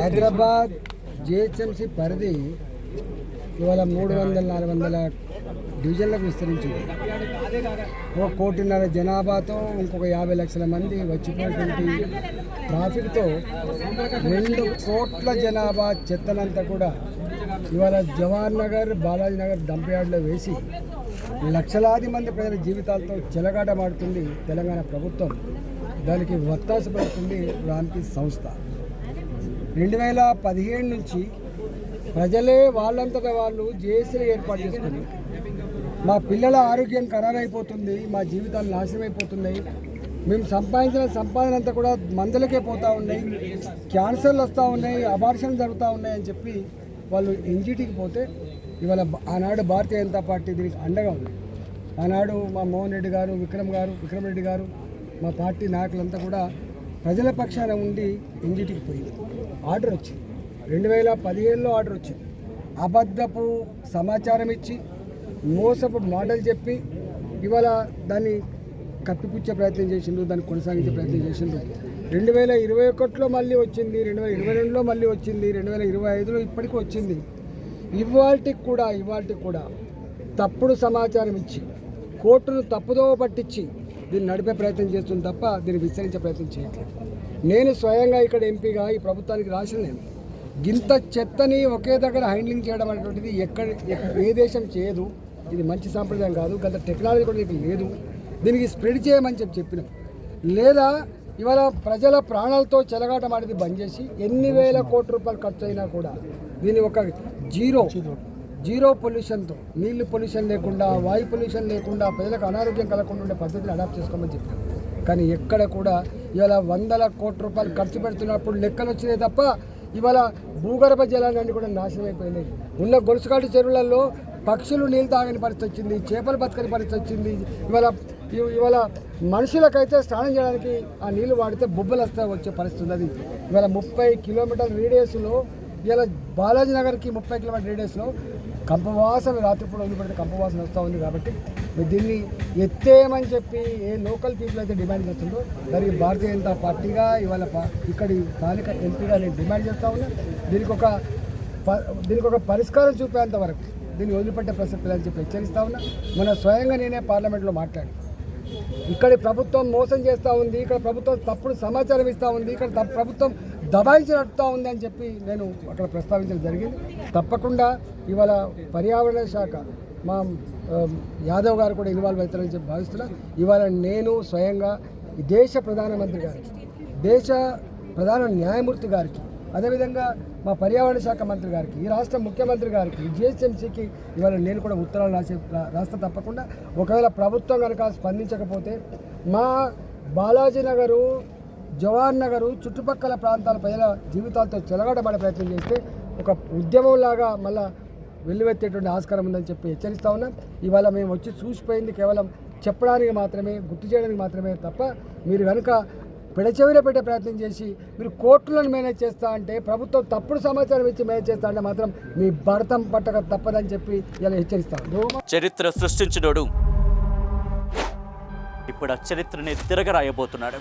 Hyderabad GHMC పరిధి ఇవాళ 300-400 డివిజన్లకు విస్తరించింది. 1.5 కోటి జనాభాతో ఇంకొక 50 లక్షల మంది వచ్చిపోయినటువంటి ట్రాఫిక్తో 2 కోట్ల జనాభా చెత్తనంతా కూడా ఇవాళ జవహర్ నగర్, బాలాజీ నగర్ డంప్ యార్డ్లో వేసి లక్షలాది మంది ప్రజల జీవితాలతో చెలగాటమాడుతుంది తెలంగాణ ప్రభుత్వం. దానికి వత్తాసు పడుతుంది రామ్కి సంస్థ. 2017 నుంచి ప్రజలే వాళ్ళంతటా వాళ్ళు జేఏసీలు ఏర్పాటు చేసుకుని మా పిల్లల ఆరోగ్యం ఖరాబ్ అయిపోతుంది, మా జీవితాలు నాశనం అయిపోతున్నాయి, మేము సంపాదించిన సంపాదన అంతా కూడా మందులకే పోతూ ఉన్నాయి, క్యాన్సర్లు వస్తూ ఉన్నాయి, అబార్షన్ జరుగుతూ ఉన్నాయి అని చెప్పి వాళ్ళు ఎన్జిటికి పోతే ఇవాళ ఆనాడు భారతీయ జనతా పార్టీ దీనికి అండగా ఉంది. ఆనాడు మా మోహన్ రెడ్డి గారు, విక్రమ్ రెడ్డి గారు, మా పార్టీ నాయకులంతా కూడా ప్రజల పక్షాన ఉండి ఎన్జిటికి పోయింది. ఆర్డర్ వచ్చింది, 2017లో ఆర్డర్ వచ్చింది. అబద్ధపు సమాచారం ఇచ్చి మోసపు మాటలు చెప్పి ఇవాళ దాన్ని కప్పిపుచ్చే ప్రయత్నం చేసిండు, దాన్ని కొనసాగించే ప్రయత్నం చేసిండు. 2021లో మళ్ళీ వచ్చింది, 2022లో మళ్ళీ వచ్చింది, 2025లో ఇప్పటికీ వచ్చింది. ఇవాళకి కూడా తప్పుడు సమాచారం ఇచ్చి కోర్టును తప్పుదో పట్టించి దీన్ని నడిపే ప్రయత్నం చేస్తుంది తప్ప దీన్ని విస్తరించే ప్రయత్నం చేయట్లేదు. నేను స్వయంగా ఇక్కడ ఎంపీగా ఈ ప్రభుత్వానికి రాసిన నేను గింత చెత్తని ఒకే దగ్గర హ్యాండ్లింగ్ చేయడం అనేటువంటిది ఏ దేశం చేయదు. ఇది మంచి సాంప్రదాయం కాదు. గత టెక్నాలజీ కూడా ఇది లేదు. దీనికి స్ప్రెడ్ చేయమని చెప్పినాం. లేదా ఇవాళ ప్రజల ప్రాణాలతో చెలగాటమాడిది బంద్ చేసి ఎన్ని వేల కోట్ల రూపాయలు ఖర్చు అయినా కూడా దీన్ని ఒక జీరో పొల్యూషన్తో, నీళ్లు పొల్యూషన్ లేకుండా, వాయు పొల్యూషన్ లేకుండా, ప్రజలకు అనారోగ్యం కలగకుండా ఉండే పద్ధతిని అడాప్ట్ చేసుకోమని చెప్పారు. కానీ ఎక్కడ కూడా ఇవాళ 100 కోట్ల రూపాయలు ఖర్చు పెడుతున్నప్పుడు లెక్కలు వచ్చినాయి తప్ప ఇవాళ భూగర్భ జలాలన్నీ కూడా నాశనం అయిపోయినాయి. ఉన్న గొలుసుకాటి చెరువులలో పక్షులు నీళ్ళు తాగని పరిస్థితి వచ్చింది, చేపలు బతకని పరిస్థితి వచ్చింది. ఇవాళ మనుషులకైతే స్నానం చేయడానికి ఆ నీళ్లు వాడితే బొబ్బలు వచ్చే పరిస్థితి ఉన్నది. ఇవాళ 30 కిలోమీటర్ల రేడియస్లో ఇలా బాలాజీ నగర్కి 30 కిలోమీటర్ రేడియస్లో కంపవాసన రాత్రిపూట వదిలిపెడితే కంపవాసన వస్తూ ఉంది. కాబట్టి దీన్ని ఎత్తేయమని చెప్పి ఏ లోకల్ పీపుల్ అయితే డిమాండ్ చేస్తుందో దానికి భారతీయ జనతా పార్టీగా ఇవాళ ఇక్కడి స్థానిక ఎంపీగా నేను డిమాండ్ చేస్తూ ఉన్నా. దీనికి ఒక పరిష్కారం చూపేంత వరకు దీన్ని వదిలిపెట్టే ప్రసక్తి లేదని చెప్పి హెచ్చరిస్తూ ఉన్నా. మన స్వయంగా నేనే పార్లమెంట్లో మాట్లాడి ఇక్కడి ప్రభుత్వం మోసం చేస్తూ ఉంది, ఇక్కడ ప్రభుత్వం తప్పుడు సమాచారం ఇస్తూ ఉంది, ఇక్కడ ప్రభుత్వం దబాయించి నడుపుతూ ఉంది అని చెప్పి నేను అక్కడ ప్రస్తావించడం జరిగింది. తప్పకుండా ఇవాళ పర్యావరణ శాఖ మా యాదవ్ గారు కూడా ఇన్వాల్వ్ అవుతారని చెప్పి భావిస్తున్నా. ఇవాళ నేను స్వయంగా ఈ దేశ ప్రధానమంత్రి గారికి, దేశ ప్రధాన న్యాయమూర్తి గారికి, అదేవిధంగా మా పర్యావరణ శాఖ మంత్రి గారికి, ఈ రాష్ట్ర ముఖ్యమంత్రి గారికి, జిహెచ్ఎంసీకి ఇవాళ నేను కూడా ఉత్తరాలు రాస్తా. తప్పకుండా ఒకవేళ ప్రభుత్వం కనుక స్పందించకపోతే మా బాలాజీ నగరు, జవహర్ నగరు చుట్టుపక్కల ప్రాంతాల ప్రజల జీవితాలతో చెలగాటపడే ప్రయత్నం చేస్తే ఒక ఉద్యమంలాగా మళ్ళా వెల్లువెత్తేటువంటి ఆస్కారం ఉందని చెప్పి హెచ్చరిస్తూ ఉన్నాం. ఇవాళ మేము వచ్చి చూసిపోయింది కేవలం చెప్పడానికి మాత్రమే, గుర్తు చేయడానికి మాత్రమే తప్ప మీరు కనుక పెడచెవిలో పెట్టే ప్రయత్నం చేసి మీరు కోర్టులను మేనేజ్ చేస్తా అంటే, ప్రభుత్వం తప్పుడు సమాచారం ఇచ్చి మేనేజ్ చేస్తా అంటే మాత్రం మీ భరతం పట్టక తప్పదని చెప్పి ఇలా హెచ్చరిస్తాను. చరిత్ర సృష్టించినోడు ఇప్పుడు ఆ చరిత్రని తిరగరాయబోతున్నాడు.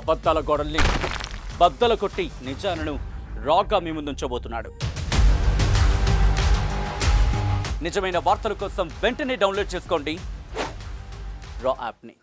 అబద్ధాల గోడల్ని బద్దలు కొట్టి నిజాలను రాగా మీ ముందుంచబోతున్నాడు. నిజమైన వార్తల కోసం వెంటనే డౌన్లోడ్ చేసుకోండి రా యాప్ని.